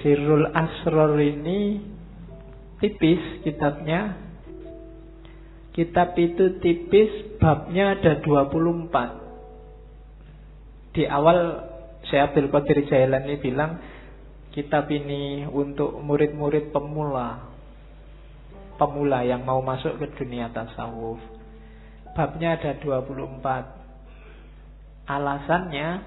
Sirrul Asror ini tipis kitabnya. Kitab itu tipis, babnya ada 24. Di awal Syekh Abdul Qadir Jailani bilang kitab ini untuk murid-murid pemula yang mau masuk ke dunia tasawuf. Babnya ada 24. Alasannya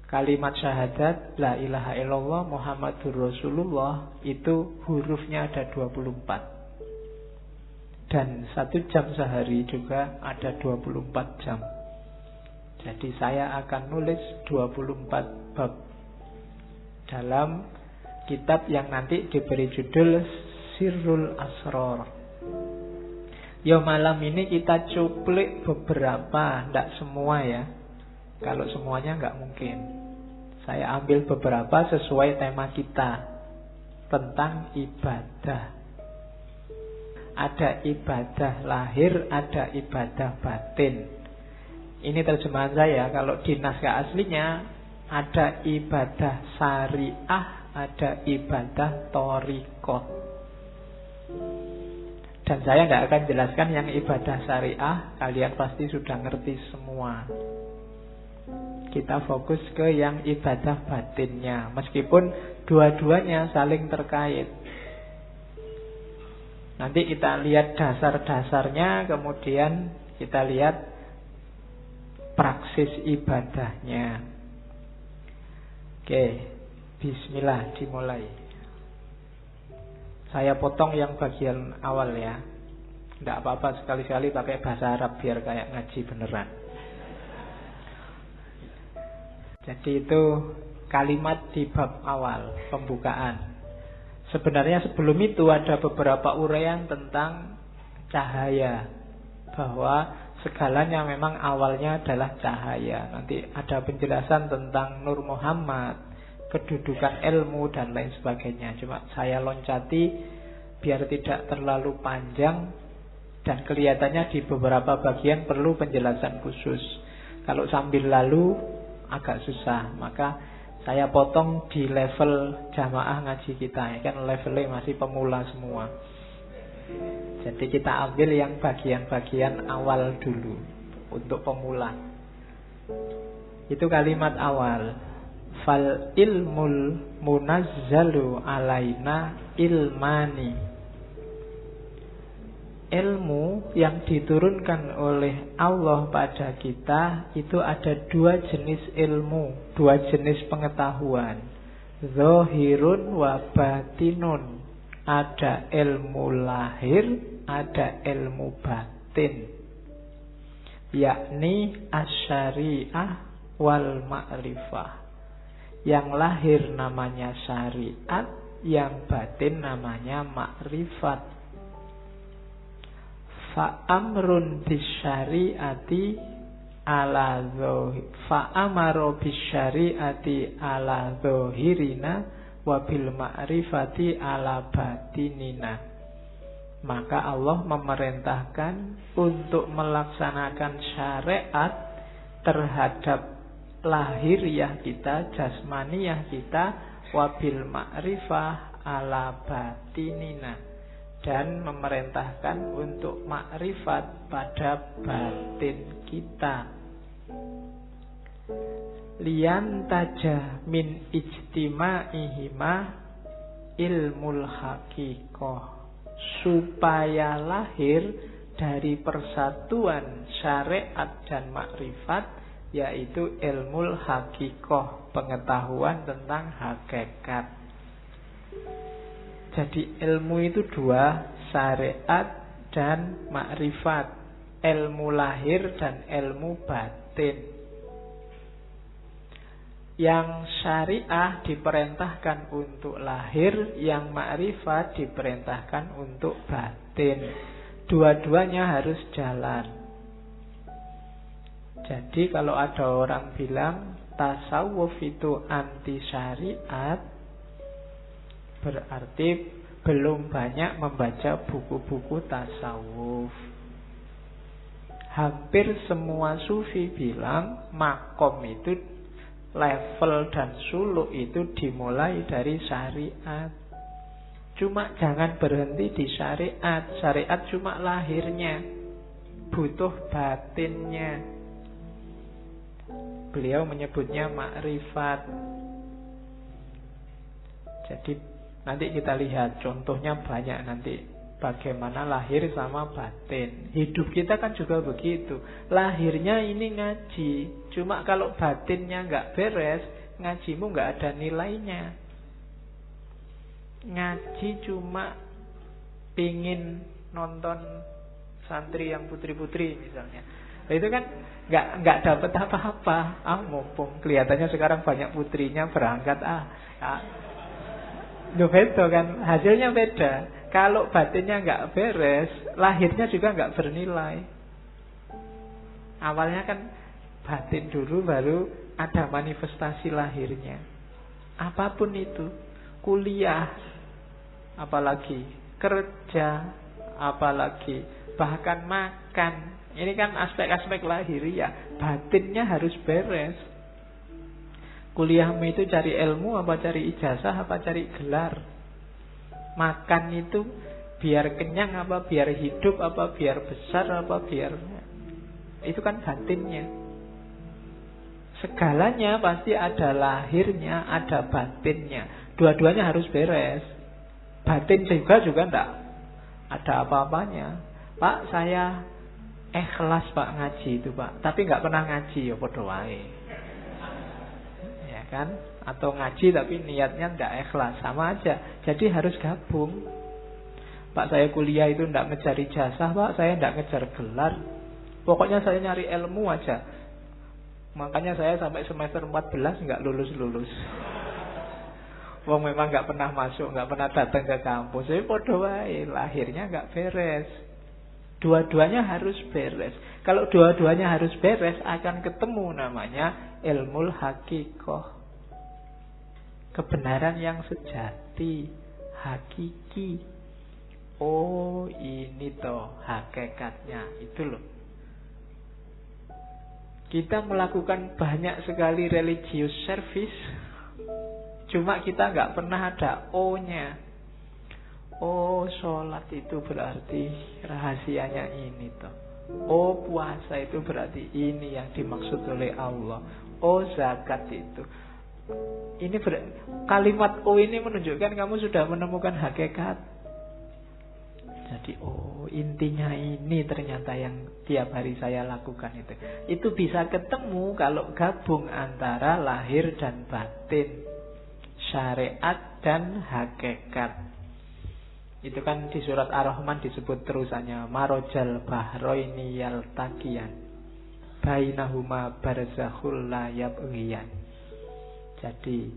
kalimat syahadat la ilaha illallah Muhammadur Rasulullah itu hurufnya ada 24. Dan 1 jam sehari juga ada 24 jam. Jadi saya akan nulis 24 bab dalam kitab yang nanti diberi judul Sirrul Asror. Ya malam ini kita cuplik beberapa, tidak semua ya. Kalau semuanya nggak mungkin. Saya ambil beberapa sesuai tema kita tentang ibadah. Ada ibadah lahir, ada ibadah batin. Ini terjemahan saya. Kalau di naskah aslinya ada ibadah syariah, ada ibadah thariqah. Dan saya tidak akan jelaskan yang ibadah syariah. Kalian pasti sudah ngerti semua. Kita fokus ke yang ibadah batinnya. Meskipun dua-duanya saling terkait. Nanti kita lihat dasar-dasarnya, kemudian kita lihat praksis ibadahnya. Oke, bismillah, dimulai. Saya potong yang bagian awal ya. Tidak apa-apa, sekali-sekali pakai bahasa Arab biar kayak ngaji beneran. Jadi itu kalimat di bab awal, pembukaan. Sebenarnya sebelum itu ada beberapa uraian tentang cahaya, bahwa segalanya memang awalnya adalah cahaya. Nanti ada penjelasan tentang Nur Muhammad, kedudukan ilmu dan lain sebagainya. Cuma saya loncati biar tidak terlalu panjang dan kelihatannya di beberapa bagian perlu penjelasan khusus. Kalau sambil lalu agak susah, maka saya potong di level jamaah ngaji kita. Kan levelnya masih pemula semua. Jadi kita ambil yang bagian-bagian awal dulu untuk pemula. Itu kalimat awal. Fal ilmul munazzalu alaina ilmani. Ilmu yang diturunkan oleh Allah pada kita itu ada 2 jenis ilmu, 2 jenis pengetahuan. Zahirun wa batinun. Ada ilmu lahir, ada ilmu batin. Yakni asyariah wal ma'rifah. Yang lahir namanya syariat, yang batin namanya ma'rifat. Fa'amrun bisyari'ati ala zohir, fa'amaro bisyari'ati ala zohirina wabil ma'rifati ala batinina. Maka Allah memerintahkan untuk melaksanakan syariat terhadap lahiriah kita, jasmaniyah kita, wabil ma'rifah ala batinina, dan memerintahkan untuk makrifat pada batin kita. Lian taja min ijtima'ihima ilmul haqiqah, supaya lahir dari persatuan syariat dan makrifat, yaitu ilmul haqiqah, pengetahuan tentang hakikat. Jadi ilmu itu 2, syariat dan makrifat. Ilmu lahir dan ilmu batin. Yang syariah diperintahkan untuk lahir, yang makrifat diperintahkan untuk batin. Dua-duanya harus jalan. Jadi kalau ada orang bilang tasawuf itu anti syariat, berarti belum banyak membaca buku-buku tasawuf. Hampir semua sufi bilang makom itu level dan suluk itu dimulai dari syariat. Cuma jangan berhenti di syariat. Syariat cuma lahirnya, butuh batinnya. Beliau menyebutnya makrifat. Jadi nanti kita lihat contohnya banyak nanti. Bagaimana lahir sama batin. Hidup kita kan juga begitu. Lahirnya ini ngaji. Cuma kalau batinnya nggak beres, ngajimu nggak ada nilainya. Ngaji cuma pingin nonton santri yang putri-putri misalnya. Nah, itu kan nggak dapat apa-apa. Mumpung kelihatannya sekarang banyak putrinya berangkat. Beda kan, hasilnya beda. Kalau batinnya nggak beres, lahirnya juga nggak bernilai. Awalnya kan batin dulu, baru ada manifestasi lahirnya. Apapun itu, kuliah, apalagi kerja, apalagi bahkan makan. Ini kan aspek-aspek lahiriah. Batinnya harus beres. Kuliahmu itu cari ilmu apa cari ijazah apa cari gelar? Makan itu biar kenyang apa biar hidup apa biar besar apa biar... Itu kan batinnya. Segalanya pasti ada lahirnya, ada batinnya. Dua-duanya harus beres. Batin juga enggak ada apa-apanya. Pak, saya ikhlas Pak ngaji itu Pak, tapi enggak pernah ngaji, ya padha wae. Ya kan? Atau ngaji tapi niatnya tidak ikhlas, sama aja. Jadi harus gabung. Pak, saya kuliah itu tidak ngejar ijazah Pak, saya tidak ngejar gelar. Pokoknya saya nyari ilmu aja. Makanya saya sampai semester 14 nggak lulus-lulus. Wong memang nggak pernah masuk, nggak pernah datang ke kampus. Jadi podo wae, lahirnya nggak beres. Dua-duanya harus beres. Kalau dua-duanya harus beres, akan ketemu namanya ilmul hakikoh. Kebenaran yang sejati, hakiki. Oh, ini toh hakikatnya. Itu loh. Kita melakukan banyak sekali religious service, cuma kita nggak pernah ada O-nya. Oh, sholat itu berarti rahasianya ini toh. Oh, puasa itu berarti ini yang dimaksud oleh Allah. Oh, zakat itu. Ini kalimat O ini menunjukkan kamu sudah menemukan hakikat. Jadi intinya ini ternyata yang tiap hari saya lakukan itu. Itu bisa ketemu kalau gabung antara lahir dan batin, syariat dan hakikat. Itu kan di surat Ar-Rahman disebut terusannya marojal bahroini yaltaqiyan bainahuma barzakhul la yabghiyan. Jadi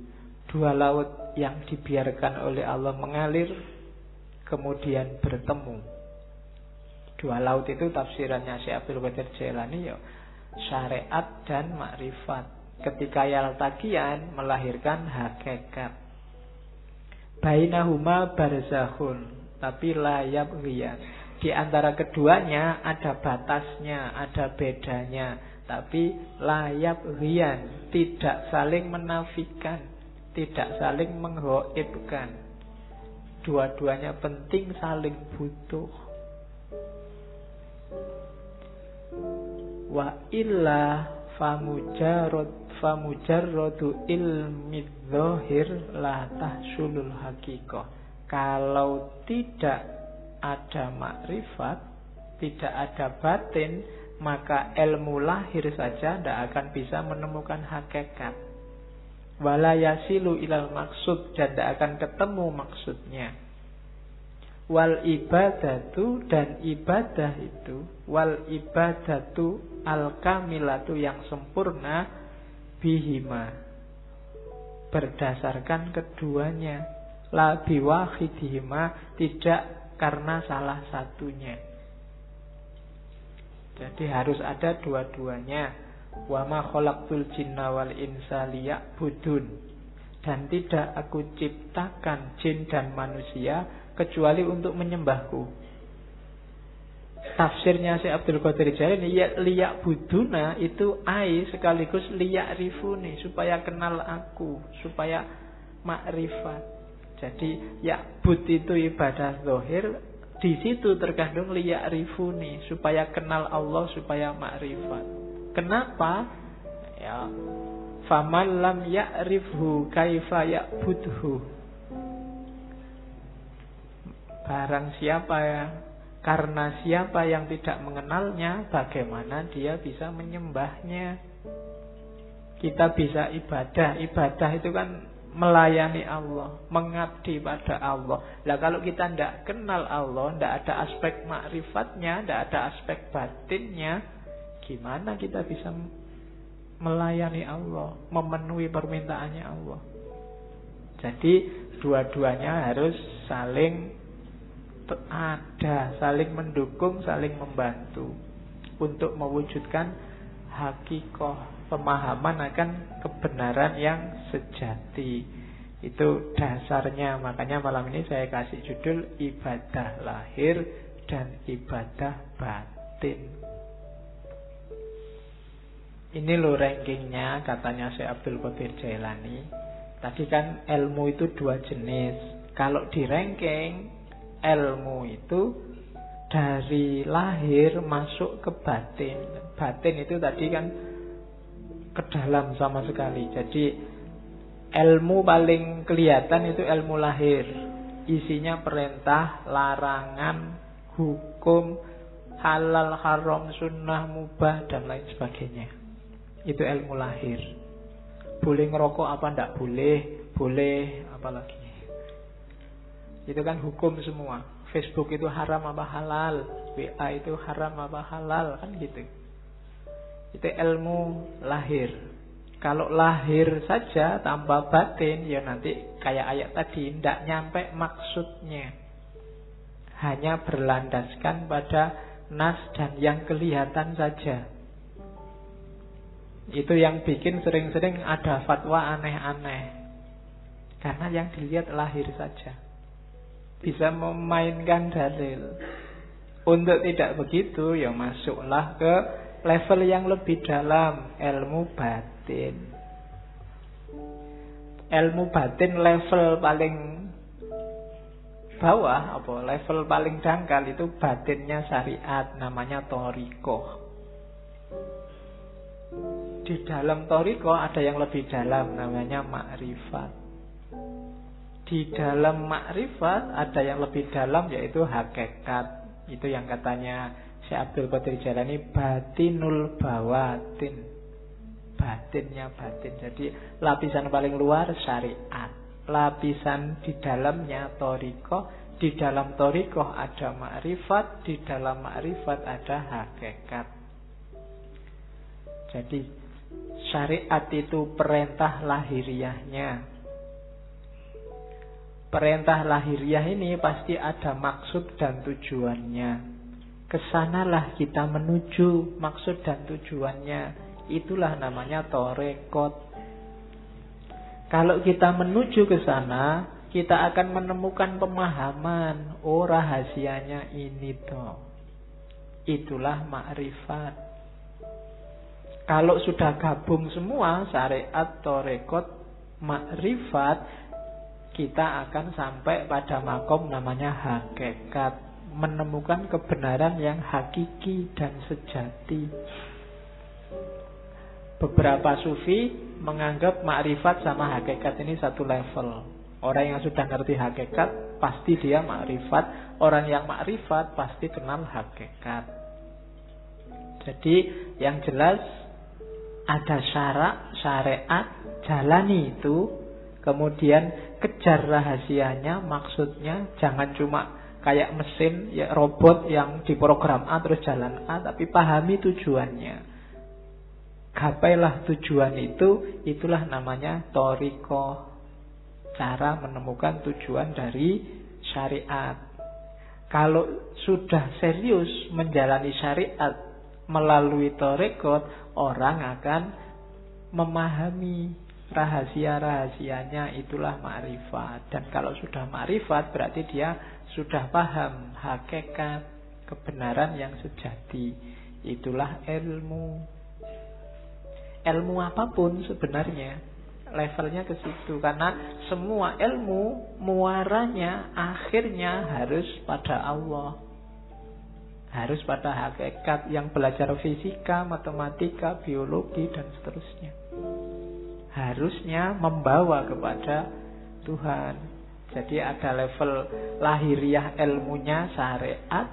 dua laut yang dibiarkan oleh Allah mengalir kemudian bertemu. Dua laut itu tafsirannya Syekh Abdul Qadir Jailani ya syariat dan makrifat. Ketika yaltaqiyan melahirkan hakikat. Bainahuma barzakhun, tapi la yabghiyan. Di antara keduanya ada batasnya, ada bedanya, tapi la yabghiyan, tidak saling menafikan, tidak saling menghoibkan. Dua-duanya penting, saling butuh. Wa illa famujarradu ilmi dzahir la tahsulul haqiqah. Kalau tidak ada makrifat, tidak ada batin, maka ilmu lahir saja tidak akan bisa menemukan hakikat. Wala yasilu ilal maksud, dan tidak akan ketemu maksudnya. Wal ibadatu, dan ibadah itu, wal ibadatu al kamilatu, yang sempurna, bihima, berdasarkan keduanya, la biwahidihima, tidak karena salah satunya. Jadi harus ada dua-duanya. Wa ma khalaqtul jinna wal insa liya'budun, dan tidak aku ciptakan jin dan manusia kecuali untuk menyembahku. tafsirnya Syekh Abdul Qadir Jailani, ya liyak buduna itu ai sekaligus liyak rifuni, supaya kenal aku, supaya makrifat. Jadi ya bud itu ibadah zahir, di situ terkandung liyak rifuni, supaya kenal Allah, supaya makrifat. Kenapa? Ya, faman lam ya'rifhu kaifa ya'budhu. Barang siapa ya, karena siapa yang tidak mengenalnya, bagaimana dia bisa menyembahnya? Kita bisa ibadah. Ibadah itu kan melayani Allah, mengabdi pada Allah. Lah kalau kita tidak kenal Allah, tidak ada aspek makrifatnya, tidak ada aspek batinnya, gimana kita bisa melayani Allah, memenuhi permintaannya Allah? Jadi dua-duanya harus saling ada, saling mendukung, saling membantu untuk mewujudkan hakikoh, pemahaman akan kebenaran yang sejati. Itu dasarnya. Makanya malam ini saya kasih judul ibadah lahir dan ibadah batin. Ini loh rankingnya, katanya Syekh Abdul Qadir Jailani. Tadi kan ilmu itu dua jenis. Kalau di ranking, ilmu itu dari lahir masuk ke batin. Batin itu tadi kan ke dalam sama sekali. Jadi ilmu paling kelihatan itu ilmu lahir. Isinya perintah, larangan, hukum, halal, haram, sunnah, mubah, dan lain sebagainya. Itu ilmu lahir. Boleh ngerokok apa enggak boleh, boleh apa lagi. Itu kan hukum semua. Facebook itu haram apa halal, WA itu haram apa halal, kan gitu. Itu ilmu lahir. Kalau lahir saja tanpa batin, ya nanti kayak ayat tadi, tidak nyampe maksudnya. Hanya berlandaskan pada nas dan yang kelihatan saja. Itu yang bikin sering-sering ada fatwa aneh-aneh. Karena yang dilihat lahir saja. Bisa memainkan dalil. Untuk tidak begitu, ya masuklah ke level yang lebih dalam, ilmu batin. Ilmu batin level paling bawah, apa level paling dangkal itu batinnya syariat, namanya thariqah. Di dalam thariqah ada yang lebih dalam, namanya makrifat. Di dalam makrifat ada yang lebih dalam, yaitu hakikat. Itu yang katanya Syekh Abdul Qadir Jailani, batinul bawatin. Batinnya batin. Jadi lapisan paling luar syariat, lapisan di dalamnya thariqah. Di dalam thariqah ada makrifat, di dalam makrifat ada hakikat. Jadi syariat itu perintah lahiriahnya. Perintah lahiriah ini pasti ada maksud dan tujuannya. Kesanalah kita menuju maksud dan tujuannya. Itulah namanya thariqat. Kalau kita menuju ke sana, kita akan menemukan pemahaman. Oh, rahasianya ini toh. Itulah makrifat. Kalau sudah gabung semua, syariat, thariqat, makrifat, kita akan sampai pada makom namanya hakikat. Menemukan kebenaran yang hakiki dan sejati. Beberapa sufi menganggap makrifat sama hakikat ini satu level. Orang yang sudah ngerti hakikat, pasti dia makrifat. Orang yang makrifat, pasti kenal hakikat. Jadi yang jelas ada syarak, syariat, jalani itu. Kemudian kejar rahasianya, maksudnya. Jangan cuma kayak mesin, ya robot yang diprogram A terus jalan A, tapi pahami tujuannya. Gapailah tujuan itu, itulah namanya thariqah. Cara menemukan tujuan dari syariat. Kalau sudah serius menjalani syariat melalui thariqat, orang akan memahami rahasia-rahasianya, itulah makrifat. Dan kalau sudah makrifat berarti dia sudah paham hakikat. kebenaran yang sejati. Itulah ilmu. Ilmu apapun sebenarnya levelnya ke situ, karena semua ilmu muaranya akhirnya harus pada Allah. Harus pada hakikat. Yang belajar fisika, matematika, biologi dan seterusnya harusnya membawa kepada Tuhan. Jadi ada level lahiriah ilmunya syariat,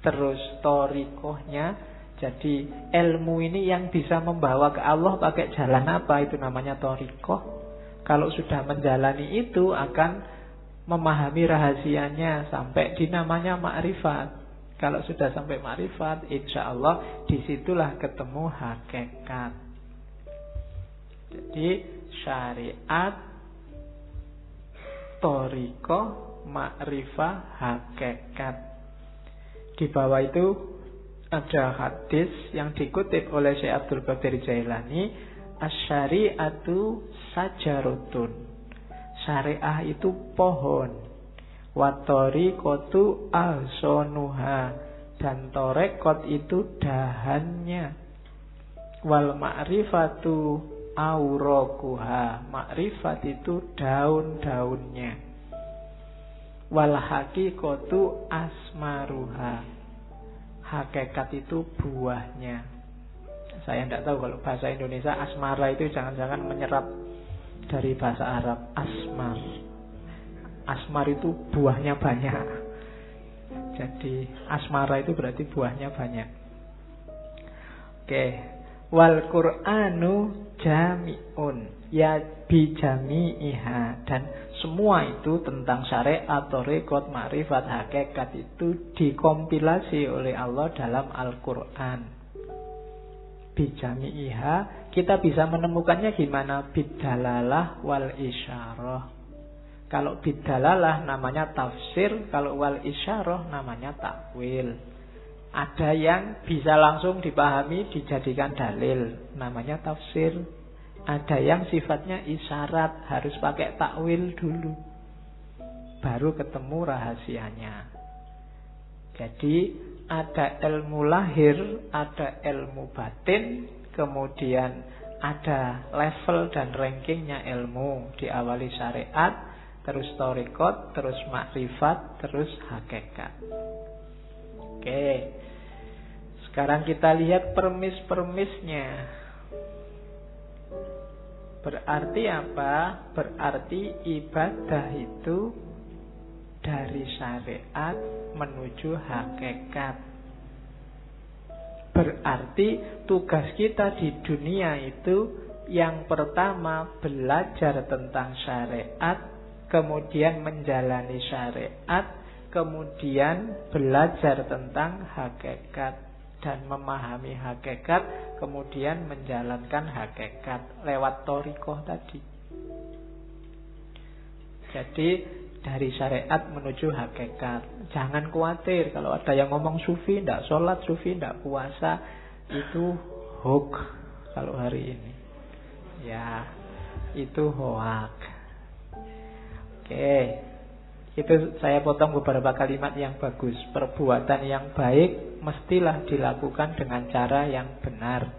terus thariqahnya. Jadi ilmu ini yang bisa membawa ke Allah pakai jalan apa? Itu namanya thariqah. Kalau sudah menjalani itu akan memahami rahasianya sampai di namanya ma'rifat. Kalau sudah sampai ma'rifat, insya Allah disitulah ketemu hakikat. Jadi syariat, thariqah, ma'rifah, hakikat. Di bawah itu ada hadis yang dikutip oleh Syekh Abdul Qadir Jailani, asy-syari'atu sajaratun. Syariah itu pohon. Wa thariqatu ahsanuha, dan thariqat itu dahannya. Wal ma'rifatu auraquha, makrifat itu daun-daunnya. Wal haqiqatu asmaruha, hakikat itu buahnya. Saya tidak tahu kalau bahasa Indonesia asmara itu jangan-jangan menyerap dari bahasa Arab. Asmar itu buahnya banyak. Jadi asmara itu berarti buahnya banyak. Oke. Wal Qur'anu jami'un ya bijami'iha, dan semua itu tentang syariat, thariqat, ma'rifat, hakikat itu dikompilasi oleh Allah dalam Al-Qur'an. Bijami'iha, kita bisa menemukannya gimana? Bidalalah wal isyarah. Kalau bidalalah namanya tafsir, kalau wal isyarah namanya takwil. Ada yang bisa langsung dipahami, dijadikan dalil, namanya tafsir. Ada yang sifatnya isyarat, harus pakai takwil dulu, baru ketemu rahasianya. Jadi ada ilmu lahir, ada ilmu batin, kemudian ada level dan rankingnya ilmu. Diawali syariat, terus thariqat, terus makrifat, terus hakikat. Oke. Sekarang kita lihat permis-permisnya. Berarti apa? Berarti ibadah itu dari syariat menuju hakikat. Berarti tugas kita di dunia itu yang pertama belajar tentang syariat, kemudian menjalani syariat, kemudian belajar tentang hakikat dan memahami hakikat, kemudian menjalankan hakikat lewat thariqah tadi. Jadi dari syariat menuju hakikat. Jangan khawatir kalau ada yang ngomong sufi tidak sholat, sufi tidak puasa, itu hoax kalau hari ini. Ya, itu hoax. Oke. Itu saya potong beberapa kalimat yang bagus. Perbuatan yang baik mestilah dilakukan dengan cara yang benar.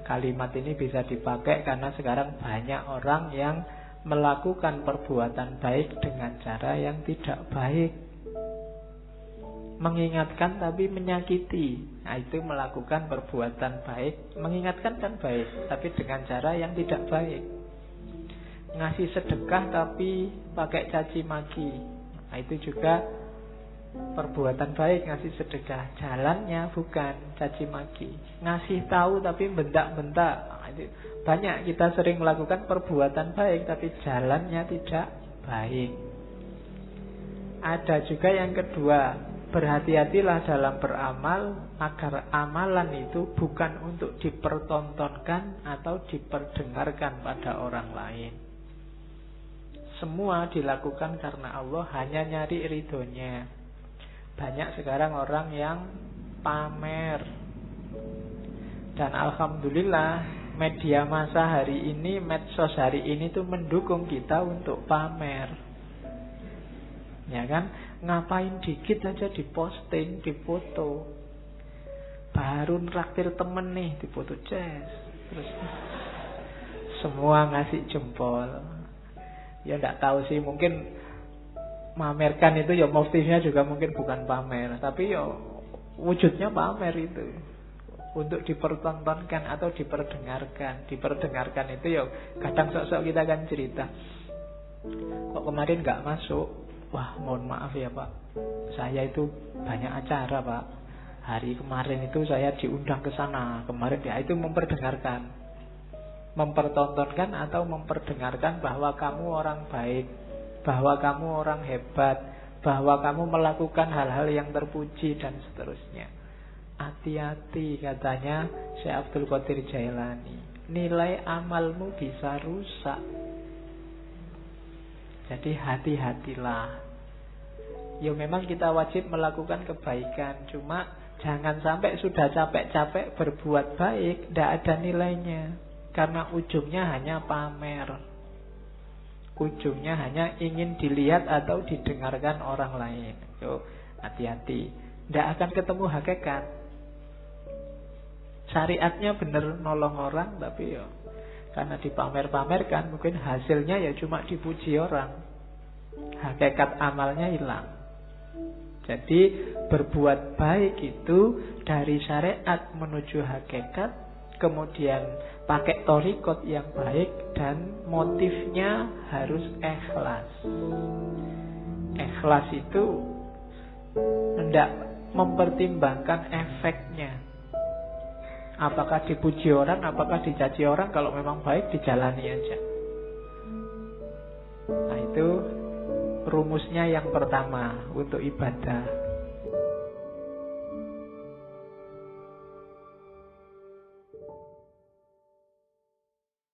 Kalimat ini bisa dipakai karena sekarang banyak orang yang melakukan perbuatan baik dengan cara yang tidak baik. Mengingatkan tapi menyakiti. Nah, itu melakukan perbuatan baik. Mengingatkan kan baik, tapi dengan cara yang tidak baik. Ngasih sedekah tapi pakai caci maki, nah, itu juga perbuatan baik. Ngasih sedekah, jalannya bukan caci maki. Ngasih tahu tapi bentak-bentak, nah, itu banyak. Kita sering melakukan perbuatan baik tapi jalannya tidak baik. Ada juga yang kedua, berhati-hatilah dalam beramal agar amalan itu bukan untuk dipertontonkan atau diperdengarkan pada orang lain. Semua dilakukan karena Allah, hanya nyari ridhonya. Banyak sekarang orang yang pamer. Dan alhamdulillah media massa hari ini, medsos hari ini tuh mendukung kita untuk pamer. Ya kan? Ngapain dikit aja diposting, difoto. Baru nraktir temen nih, difoto Ces. Terus semua ngasih jempol. Ya enggak tahu sih, mungkin mamerkan itu ya motifnya juga mungkin bukan pamer, tapi ya wujudnya pamer itu. Untuk dipertontonkan atau diperdengarkan. Diperdengarkan itu ya kadang sok-sok kita kan cerita, kok kemarin nggak masuk. Wah, mohon maaf ya Pak, saya itu banyak acara Pak. Hari kemarin itu saya diundang ke sana. Kemarin ya, itu memperdengarkan, mempertontonkan atau memperdengarkan bahwa kamu orang baik, bahwa kamu orang hebat, bahwa kamu melakukan hal-hal yang terpuji dan seterusnya. Hati-hati katanya Syekh Abdul Qadir Jailani, nilai amalmu bisa rusak. Jadi hati-hatilah. Ya memang kita wajib melakukan kebaikan, cuma jangan sampai sudah capek-capek berbuat baik tidak ada nilainya, karena ujungnya hanya pamer. Ujungnya hanya ingin dilihat atau didengarkan orang lain. Yo, hati-hati. Tidak akan ketemu hakikat. Syariatnya benar nolong orang, tapi yo karena dipamer-pamerkan, mungkin hasilnya ya cuma dipuji orang. Hakikat amalnya hilang. Jadi berbuat baik itu dari syariat menuju hakikat, kemudian pakai thariqat yang baik, dan motifnya harus ikhlas. Ikhlas itu hendak mempertimbangkan efeknya. Apakah dipuji orang, apakah dicaci orang. Kalau memang baik, dijalani aja. Nah itu rumusnya yang pertama untuk ibadah.